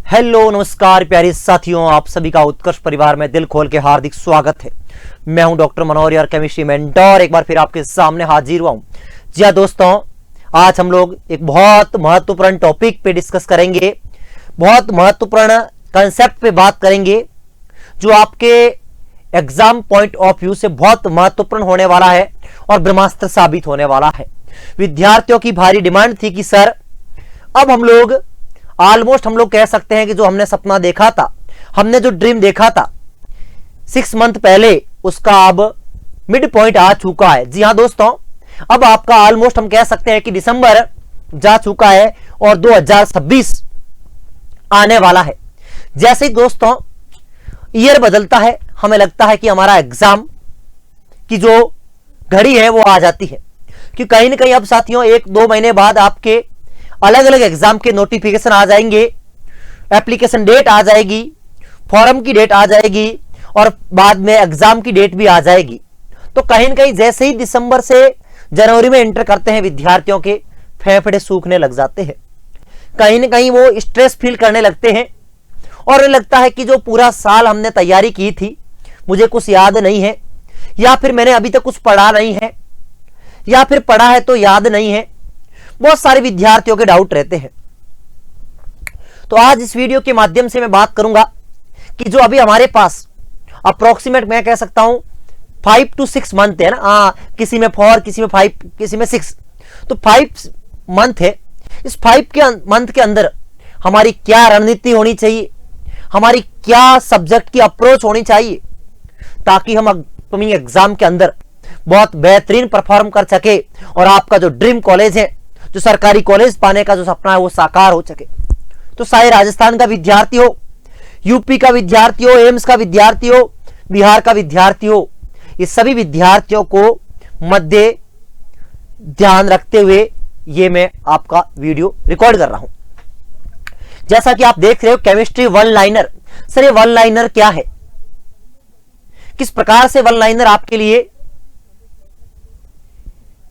Hello नमस्कार प्यारे साथियों, आप सभी का उत्कर्ष परिवार में दिल खोल के हार्दिक स्वागत है। मैं हूं डॉक्टर मनोहर और केमिस्ट्री मेंटर, एक बार फिर आपके सामने हाजिर हुआ हूं। जी हाँ दोस्तों, आज हम लोग एक बहुत महत्वपूर्ण टॉपिक पे डिस्कस करेंगे, बहुत महत्वपूर्ण कंसेप्ट पे बात करेंगे जो आपके एग्जाम पॉइंट ऑफ व्यू से बहुत महत्वपूर्ण होने वाला है और ब्रह्मास्त्र साबित होने वाला है। विद्यार्थियों की भारी डिमांड थी कि सर अब हम लोग ऑलमोस्ट हम लोग कह सकते हैं कि जो हमने सपना देखा था, हमने जो ड्रीम देखा था 6 मंथ पहले, उसका अब मिड पॉइंट आ चुका है। जी हाँ दोस्तों, अब आपका ऑलमोस्ट हम कह सकते हैं कि दिसंबर जा चुका है और 2026 आने वाला है। जैसे ही दोस्तों ईयर बदलता है, हमें लगता है कि हमारा एग्जाम की जो घड़ी है वो आ जाती है, कि कहीं ना कहीं अब साथियों 1-2 महीने बाद आपके अलग अलग एग्जाम के नोटिफिकेशन आ जाएंगे, एप्लीकेशन डेट आ जाएगी, फॉर्म की डेट आ जाएगी और बाद में एग्जाम की डेट भी आ जाएगी। तो कहीं ना कहीं जैसे ही दिसंबर से जनवरी में एंटर करते हैं, विद्यार्थियों के फेफड़े सूखने लग जाते हैं, कहीं ना कहीं वो स्ट्रेस फील करने लगते हैं और लगता है कि जो पूरा साल हमने तैयारी की थी मुझे कुछ याद नहीं है, या फिर मैंने अभी तक कुछ पढ़ा नहीं है, या फिर पढ़ा है तो याद नहीं है। बहुत सारे विद्यार्थियों के डाउट रहते हैं। तो आज इस वीडियो के माध्यम से मैं बात करूंगा कि जो अभी हमारे पास अप्रोक्सीमेट मैं कह सकता हूं 5 to 6 मंथ है ना, किसी में 4, किसी में 5, किसी में 6, तो 5 मंथ है। इस 5 के मंथ के अंदर हमारी क्या रणनीति होनी चाहिए, हमारी क्या सब्जेक्ट की अप्रोच होनी चाहिए, ताकि हम अपकमिंग एग्जाम के अंदर बहुत बेहतरीन परफॉर्म कर सके और आपका जो ड्रीम कॉलेज है, जो सरकारी कॉलेज पाने का जो सपना है वो साकार हो सके। तो चाहे राजस्थान का विद्यार्थी हो, यूपी का विद्यार्थी हो, एम्स का विद्यार्थी हो, बिहार का विद्यार्थी हो, ये सभी विद्यार्थियों को मध्य ध्यान रखते हुए ये मैं आपका वीडियो रिकॉर्ड कर रहा हूं। जैसा कि आप देख रहे हो, केमिस्ट्री वन लाइनर। सर ये वन लाइनर क्या है, किस प्रकार से वन लाइनर आपके लिए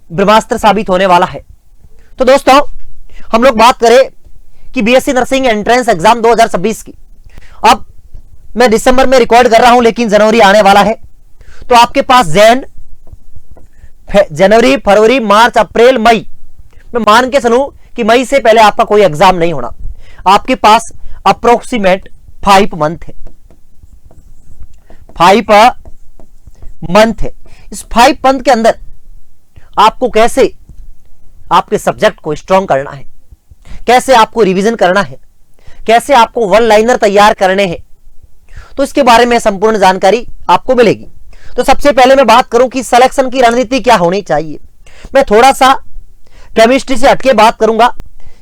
ब्रह्मास्त्र साबित होने वाला है। तो दोस्तों हम लोग बात करें कि बीएससी नर्सिंग एंट्रेंस एग्जाम 2026 की, अब मैं दिसंबर में रिकॉर्ड कर रहा हूं लेकिन जनवरी आने वाला है। तो आपके पास जनवरी, फरवरी, मार्च, अप्रैल, मई, मैं मान के चलूं कि मई से पहले आपका कोई एग्जाम नहीं होना। आपके पास अप्रोक्सीमेट 5 मंथ है, 5 मंथ है। इस 5 मंथ के अंदर आपको कैसे आपके सब्जेक्ट को स्ट्रॉन्ग करना है, कैसे आपको रिवीजन करना है, कैसे आपको वन लाइनर तैयार करने हैं, तो इसके बारे में संपूर्ण जानकारी आपको मिलेगी। तो सबसे पहले मैं बात करूं कि सिलेक्शन की रणनीति क्या होनी चाहिए। मैं थोड़ा सा केमिस्ट्री से हटके बात करूंगा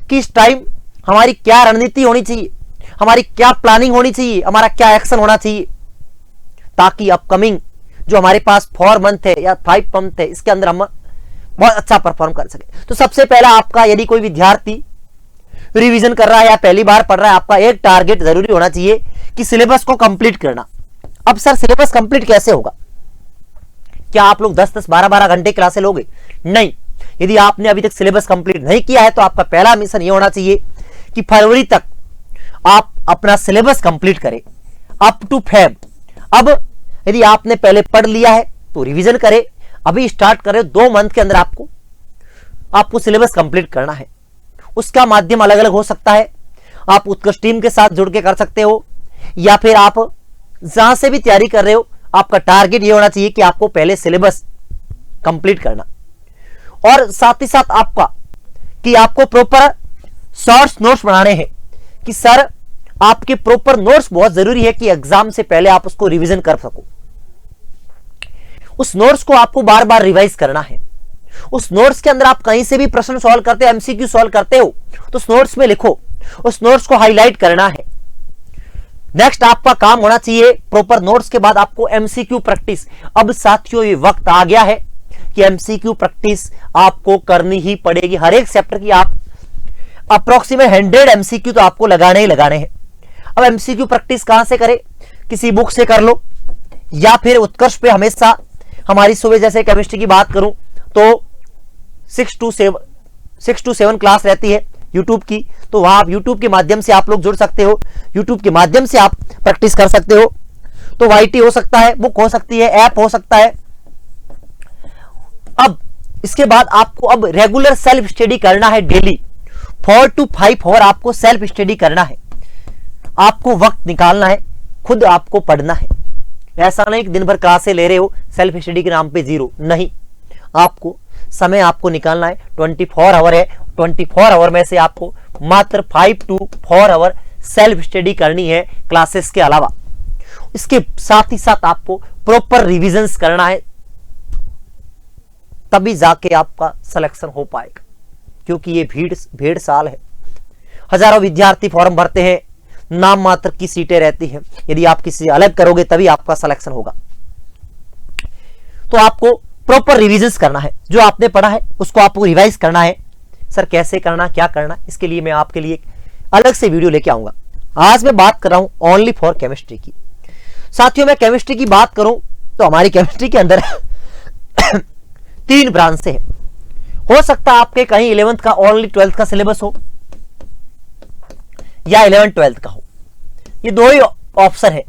कि इस टाइम हमारी क्या रणनीति होनी चाहिए, हमारी क्या प्लानिंग होनी चाहिए, हमारा क्या एक्शन होना चाहिए, ताकि अपकमिंग जो हमारे पास 4 मंथ है या 5 मंथ है, इसके अंदर हम बहुत अच्छा परफॉर्म कर सके। तो सबसे पहला आपका, यदि कोई विद्यार्थी रिवीजन कर रहा है या पहली बार पढ़ रहा है, आपका एक टारगेट जरूरी होना चाहिए कि सिलेबस को कंप्लीट करना। अब सर सिलेबस कंप्लीट कैसे होगा, क्या आप लोग 10-10, 12-12 घंटे क्लासे लोगे? नहीं। यदि आपने अभी तक सिलेबस कंप्लीट नहीं किया है तो आपका पहला मिशन ये होना चाहिए कि फरवरी तक आप अपना सिलेबस कंप्लीट करें, अप टू फेब। अब यदि आपने पहले पढ़ लिया है तो रिवीजन करें, अभी स्टार्ट करें। 2 मंथ के अंदर आपको सिलेबस कंप्लीट करना है। उसका माध्यम अलग अलग हो सकता है, आप उत्कर्ष टीम के साथ जुड़ के कर सकते हो, या फिर आप जहां से भी तैयारी कर रहे हो, आपका टारगेट ये होना चाहिए कि आपको पहले सिलेबस कंप्लीट करना, और साथ ही साथ आपको प्रॉपर शॉर्ट्स नोट्स बनाने हैं कि सर आपके प्रॉपर नोट्स बहुत जरूरी है कि एग्जाम से पहले आप उसको रिवीजन कर सको। उस नोट्स को आपको बार बार रिवाइज करना है। उस नोट्स के अंदर आप कहीं से भी प्रश्न सॉल्व करते हो, एमसीक्यू सॉल्व करते हो, तो उस नोट्स में लिखो, उस नोट्स को हाईलाइट करना है। नेक्स्ट आपका काम होना चाहिए प्रॉपर नोट्स के बाद आपको एमसीक्यू प्रैक्टिस। अब साथियों ये वक्त आ गया है कि एमसीक्यू प्रैक्टिस आपको करनी ही पड़ेगी। हर एक चैप्टर की आप अप्रोक्सीमेट 100 एमसीक्यू तो आपको लगाने ही लगाने हैं। अब एमसीक्यू प्रैक्टिस कहां से करें, किसी बुक से कर लो, या फिर उत्कर्ष पे हमेशा हमारी सुबह, जैसे केमिस्ट्री की बात करूं तो 6 to 7 क्लास रहती है, यूट्यूब की, तो वहां आप यूट्यूब के माध्यम से आप लोग जुड़ सकते हो, यूट्यूब के माध्यम से आप प्रैक्टिस कर सकते हो। तो वाईटी हो सकता है, बुक हो सकती है, ऐप हो सकता है। अब इसके बाद आपको अब रेगुलर सेल्फ स्टडी करना है, डेली 4 to 5 आवर आपको सेल्फ स्टडी करना है। आपको वक्त निकालना है, खुद आपको पढ़ना है। ऐसा नहीं कि दिन भर क्लासें ले रहे हो, सेल्फ स्टडी के नाम पे जीरो, नहीं। आपको समय आपको निकालना है, 24 आवर है, 24 आवर में से आपको मात्र 5 to 4 आवर सेल्फ स्टडी करनी है क्लासेस के अलावा। इसके साथ ही साथ आपको प्रॉपर रिविजन्स करना है, तभी जाके आपका सिलेक्शन हो पाएगा। क्योंकि ये भीड़ साल है, हजारों विद्यार्थी फॉर्म भरते हैं, नाम मात्र की सीटें रहती हैं। यदि आप किसी अलग करोगे तभी आपका सिलेक्शन होगा। तो आपको प्रॉपर रिविजन्स करना है, जो आपने पढ़ा है उसको आपको रिवाइज करना है। सर कैसे करना, क्या करना, इसके लिए मैं आपके लिए अलग से वीडियो लेके आऊंगा। आज मैं बात कर रहा हूं ओनली फॉर केमिस्ट्री की। साथियों, मैं केमिस्ट्री की बात करूं तो हमारी केमिस्ट्री के अंदर 3 ब्रांच है। हो सकता है आपके कहीं 11th का ओनली 12th का सिलेबस हो या 11th 12th का हो। ये दो ही ऑप्शन है,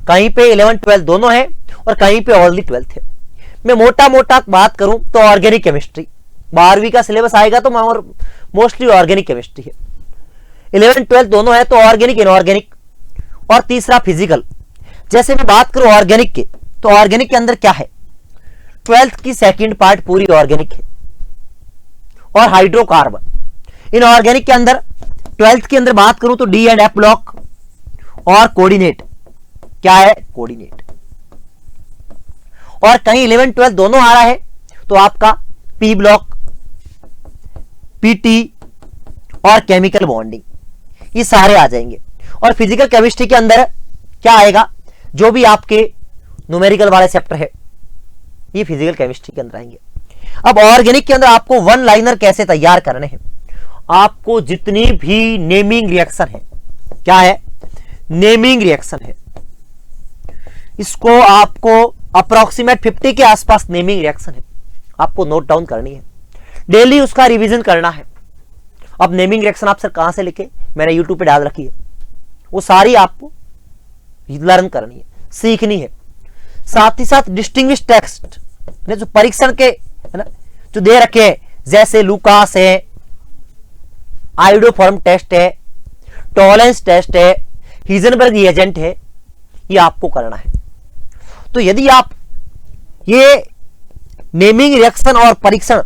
कहीं पे 11th 12th दोनों है और कहीं पे ओनली 12th है। मैं मोटा मोटा बात करूं तो ऑर्गेनिक केमिस्ट्री 12वीं का सिलेबस आएगा तो मोस्टली ऑर्गेनिक केमिस्ट्री है। 11th 12th दोनों है तो ऑर्गेनिक, इनऑर्गेनिक और तीसरा फिजिकल। जैसे मैं बात करूं ऑर्गेनिक के, तो ऑर्गेनिक के अंदर क्या है, 12th की सेकंड पार्ट पूरी ऑर्गेनिक है और हाइड्रोकार्बन। इनऑर्गेनिक के अंदर 12th के अंदर बात करूं तो डी एंड एफ ब्लॉक और कोऑर्डिनेट। क्या है, कोऑर्डिनेट। और कहीं 11th 12th दोनों आ रहा है तो आपका पी ब्लॉक, पीटी और केमिकल बॉन्डिंग, ये सारे आ जाएंगे। और फिजिकल केमिस्ट्री के अंदर क्या आएगा, जो भी आपके न्यूमेरिकल वाले चैप्टर है ये फिजिकल केमिस्ट्री के अंदर आएंगे। अब ऑर्गेनिक के अंदर आपको वन लाइनर कैसे तैयार करने हैं। आपको जितनी भी नेमिंग रिएक्शन है, क्या है, नेमिंग रिएक्शन है, इसको आपको अप्रोक्सीमेट 50 के आसपास नेमिंग रिएक्शन है, आपको नोट डाउन करनी है, डेली उसका रिवीजन करना है। अब नेमिंग रिएक्शन आप सर कहां से लिखे, मैंने यूट्यूब पे डाल रखी है, वो सारी आपको लर्न करनी है, सीखनी है। साथ ही साथ डिस्टिंग्विश टेक्स्ट जो परीक्षण के है ना, जो दे रखे हैं, जैसे लुकास है, आइडोफॉर्म टेस्ट है, टॉलेंस टेस्ट है, हिजनबर्ग एजेंट है, ये आपको करना है। तो यदि आप ये नेमिंग रिएक्शन और परीक्षण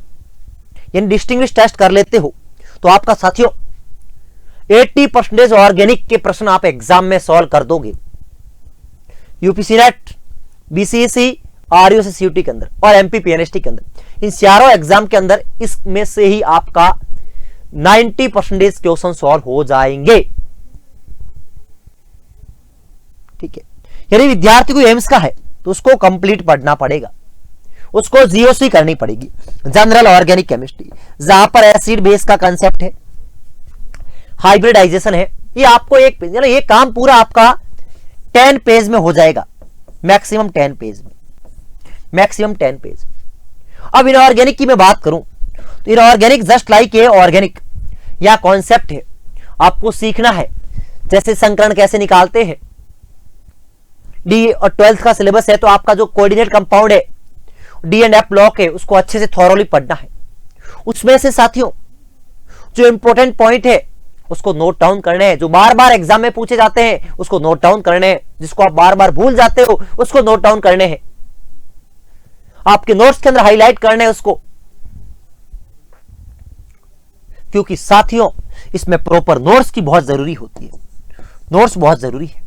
यानी डिस्टिंग्विश टेस्ट कर लेते हो तो आपका साथियों 80% ऑर्गेनिक के प्रश्न आप एग्जाम में सॉल्व कर दोगे। यूपीसी नेट, बीसीएसई, आरयूसीसीयूटी के अंदर और एमपीपीएनएसटी के अंदर, इन चारों एग्जाम के अंदर इसमें से ही आपका 90% क्वेश्चन सॉल्व हो जाएंगे। ठीक है, यदि विद्यार्थी को एम्स का है तो उसको कंप्लीट पढ़ना पड़ेगा, उसको जीओसी करनी पड़ेगी, जनरल ऑर्गेनिक केमिस्ट्री, जहां पर एसिड बेस का कंसेप्ट है, हाइब्रिडाइजेशन है। ये आपको ये काम पूरा आपका 10 पेज में हो जाएगा, मैक्सिमम 10 पेज में, मैक्सिमम 10 पेज। अब इनऑर्गेनिक की मैं बात करूं तो इनऑर्गेनिक जस्ट लाइक ये ऑर्गेनिक या कॉन्सेप्ट है, आपको सीखना है। जैसे संकरण कैसे निकालते हैं, डी और 12th का सिलेबस है तो आपका जो कोऑर्डिनेट कंपाउंड है, डी एंड एफ ब्लॉक है, उसको अच्छे से थॉरोली पढ़ना है। उसमें से साथियों जो इंपॉर्टेंट पॉइंट है उसको नोट डाउन करने हैं, जो बार बार एग्जाम में पूछे जाते हैं उसको नोट डाउन करने हैं, जिसको आप बार बार भूल जाते हो उसको नोट डाउन करने हैं, आपके नोट्स के अंदर हाईलाइट करने हैं उसको। क्योंकि साथियों इसमें प्रॉपर नोट्स की बहुत जरूरी होती है, नोट्स बहुत जरूरी है।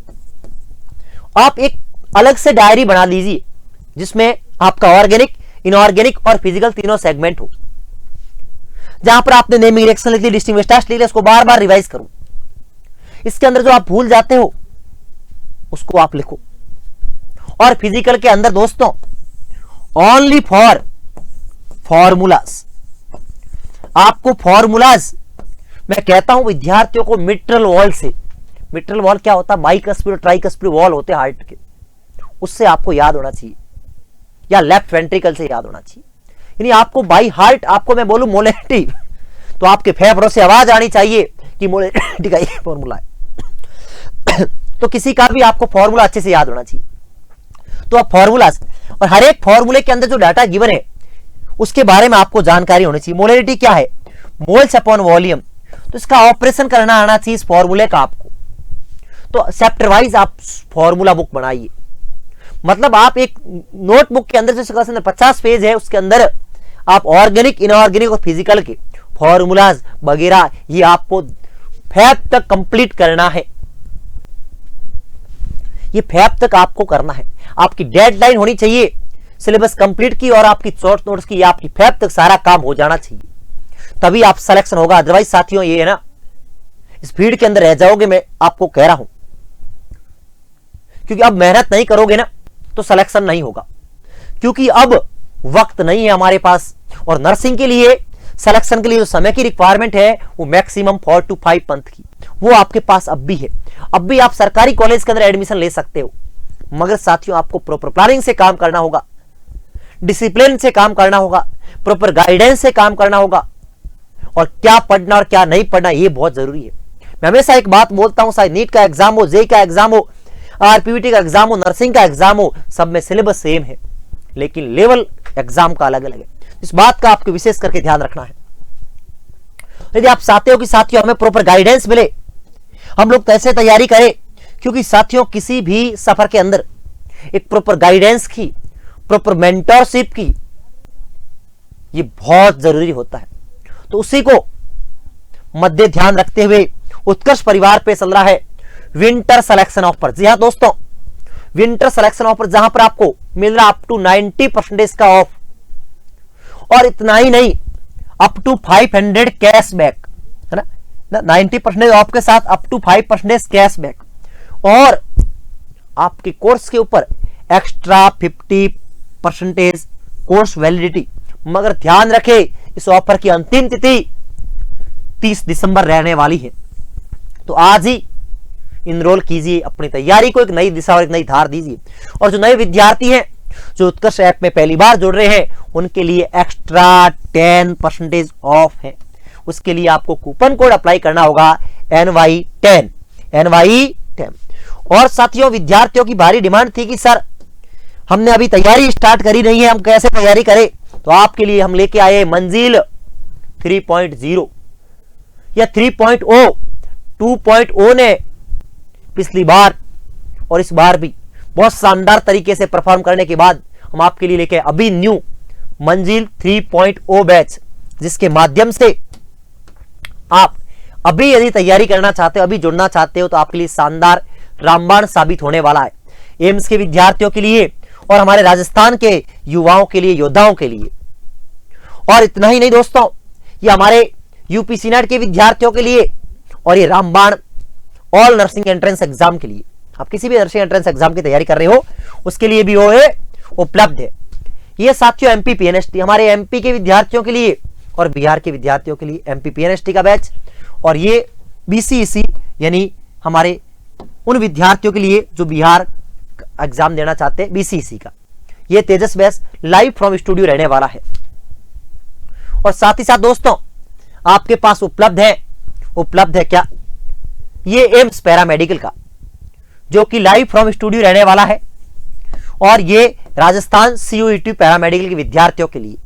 आप एक अलग से डायरी बना लीजिए जिसमें आपका ऑर्गेनिक, इनऑर्गेनिक और फिजिकल तीनों सेगमेंट हो, जहां पर आपने नेमिंग रिएक्शन लिख ली, डिस्टिंग्विश टेस्ट लिख लिया, उसको बार बार रिवाइज करो। इसके अंदर जो आप भूल जाते हो उसको आप लिखो। और फिजिकल के अंदर दोस्तों ओनली फॉर फॉर्मूलाज, आपको फॉर्मूलाज मैं कहता हूं विद्यार्थियों को मिट्रल वॉल से, मिट्रल वॉल क्या होता है, बाइकस्पिड और ट्राइकस्पिड वॉल होते हैं हार्ट के, उससे आपको याद होना चाहिए, या लेफ्ट वेंट्रिकल से याद होना चाहिए। यानी आपको बाई हार्ट, आपको मैं बोलूं मोलेटिव तो आपके फेफड़ों से आवाज आनी चाहिए कि मोलैलिटी का ये फॉर्मूला है। तो किसी का भी आपको फॉर्मूला अच्छे से याद होना चाहिए। तो अब फॉर्मूला और हर एक फॉर्मूले के अंदर जो डाटा गिवन है उसके बारे में आपको जानकारी होनी चाहिए। मोलैलिटी क्या है? Moles upon volume. तो इसका ऑपरेशन करना आना चाहिए इस फॉर्मूले का आपको। तो चैप्टर वाइज आप फॉर्मूला बुक बनाइए। मतलब आप एक नोटबुक के अंदर जो 50 पेज है उसके अंदर आप ऑर्गेनिक, इनऑर्गेनिक और फिजिकल के फॉर्मूलाज वगैरह ये आपको फैब तक कंप्लीट करना है। ये फैब तक आपको करना है। आपकी डेडलाइन होनी चाहिए सिलेबस कंप्लीट की और आपकी शॉर्ट नोट्स की, आपकी फैब तक सारा काम हो जाना चाहिए, तभी आप सिलेक्शन होगा। अदरवाइज साथियों ये है ना, इस भीड़ के अंदर रह जाओगे, मैं आपको कह रहा हूं, क्योंकि अब मेहनत नहीं करोगे ना तो सिलेक्शन नहीं होगा, क्योंकि अब वक्त नहीं है हमारे पास। और नर्सिंग के लिए सिलेक्शन के लिए जो समय की रिक्वायरमेंट है वो मैक्सिमम 4 to 5 मंथ की, वो आपके पास अब भी है। अब भी आप सरकारी कॉलेज के अंदर एडमिशन ले सकते हो, मगर साथियों आपको प्रॉपर प्लानिंग से काम करना होगा, डिसिप्लिन से काम करना होगा, प्रॉपर गाइडेंस से काम करना होगा, और क्या पढ़ना और क्या नहीं पढ़ना ये बहुत जरूरी है। मैं हमेशा एक बात बोलता हूं, चाहे नीट का एग्जाम हो, जेई का एग्जाम हो, आरपीवीटी का एग्जाम हो, नर्सिंग का एग्जाम हो, सब में सिलेबस सेम है, लेकिन लेवल एग्जाम का अलग अलग है। इस बात का आपको विशेष करके ध्यान रखना है। यदि आप चाहते हो कि साथियों हमें प्रॉपर गाइडेंस मिले, हम लोग कैसे तैयारी करें, क्योंकि साथियों किसी भी सफर के अंदर एक प्रॉपर गाइडेंस की, प्रॉपर मेंटरशिप की, ये बहुत जरूरी होता है। तो उसी को मध्य ध्यान रखते हुए उत्कर्ष परिवार पे चल रहा है विंटर सिलेक्शन ऑफर। जी हाँ दोस्तों, विंटर सिलेक्शन ऑफर, जहां पर आपको मिल रहा अप टू 90% का ऑफ, और इतना ही नहीं, अप टू 500 कैशबैक, है ना, 90% ऑफ के साथ अप टू 5% कैशबैक, और आपके कोर्स के ऊपर एक्स्ट्रा 50% कोर्स वैलिडिटी। मगर ध्यान रखें, इस ऑफर की अंतिम तिथि 30 दिसंबर रहने वाली है। तो आज ही इनरोल कीजिए, अपनी तैयारी को एक नई दिशा और एक नई धार दीजिए। और जो नए विद्यार्थी हैं जो उत्कर्ष ऐप में पहली बार जुड़ रहे हैं, उनके लिए एक्स्ट्रा 10% ऑफ है। उसके लिए आपको कूपन कोड अप्लाई करना होगा NY10। और साथियों, विद्यार्थियों की भारी डिमांड थी कि सर हमने अभी तैयारी स्टार्ट करी नहीं है, हम कैसे तैयारी करें। तो आपके लिए हम लेके आए मंजिल 3.0 या 3.0। 2.0 ने पिछली बार और इस बार भी बहुत शानदार तरीके से परफॉर्म करने के बाद हम आपके लिए लेके अभी न्यू मंजिल 3.0 बैच, जिसके माध्यम से आप अभी यदि तैयारी करना चाहते हो, अभी जुड़ना चाहते हो, तो आपके लिए शानदार रामबाण साबित होने वाला है। एम्स के विद्यार्थियों के लिए और हमारे राजस्थान के युवाओं के लिए, योद्धाओं के लिए। और इतना ही नहीं दोस्तों, ये हमारे यूपी नेट के विद्यार्थियों के लिए, और ये रामबाण ऑल नर्सिंग एंट्रेंस एग्जाम के लिए। आप किसी भी नर्सिंग एंट्रेंस एग्जाम की तैयारी कर रहे हो उसके लिए भी वो है उपलब्ध है। ये साथियों एमपी पीएनएसटी, हमारे एमपी के विद्यार्थियों के लिए और बिहार के विद्यार्थियों के लिए एमपी पीएनएसटी का बैच, और ये बीसीईसी यानी हमारे उन विद्यार्थियों के लिए जो बिहार एग्जाम देना चाहते हैं, बीसीईसी का ये तेजस बैच लाइव फ्रॉम स्टूडियो रहने वाला है। और साथ ही साथ दोस्तों आपके पास उपलब्ध है क्या, ये एम्स पैरामेडिकल का, जो कि लाइव फ्रॉम स्टूडियो रहने वाला है, और ये राजस्थान सीयूईटी पैरामेडिकल के विद्यार्थियों के लिए।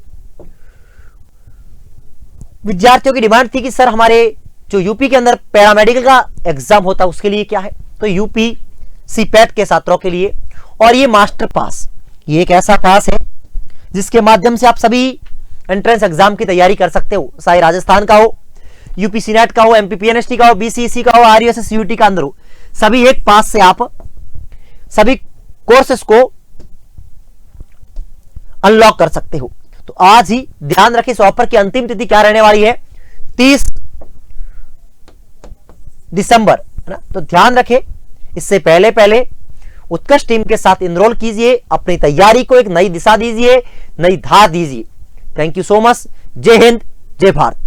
विद्यार्थियों की डिमांड थी कि सर हमारे जो यूपी के अंदर पैरामेडिकल का एग्जाम होता है उसके लिए क्या है, तो यूपी सीपैट के छात्रों के लिए। और ये मास्टर पास, ये एक ऐसा पास है जिसके माध्यम से आप सभी एंट्रेंस एग्जाम की तैयारी कर सकते हो, चाहे राजस्थान का हो, यूपी सीनेट का हो, एमपी पीएनएसटी का हो, बीसीईसी का हो, आरयूएस सीयूटी का अंदर हो, सभी एक पास से आप सभी कोर्सेस को अनलॉक कर सकते हो। तो आज ही ध्यान रखें, इस ऑफर की अंतिम तिथि क्या रहने वाली है, 30 दिसंबर, है ना। तो ध्यान रखें, इससे पहले उत्कर्ष टीम के साथ इनरोल कीजिए, अपनी तैयारी को एक नई दिशा दीजिए, नई धार दीजिए। Thank you so much. जय हिंद, जय भारत।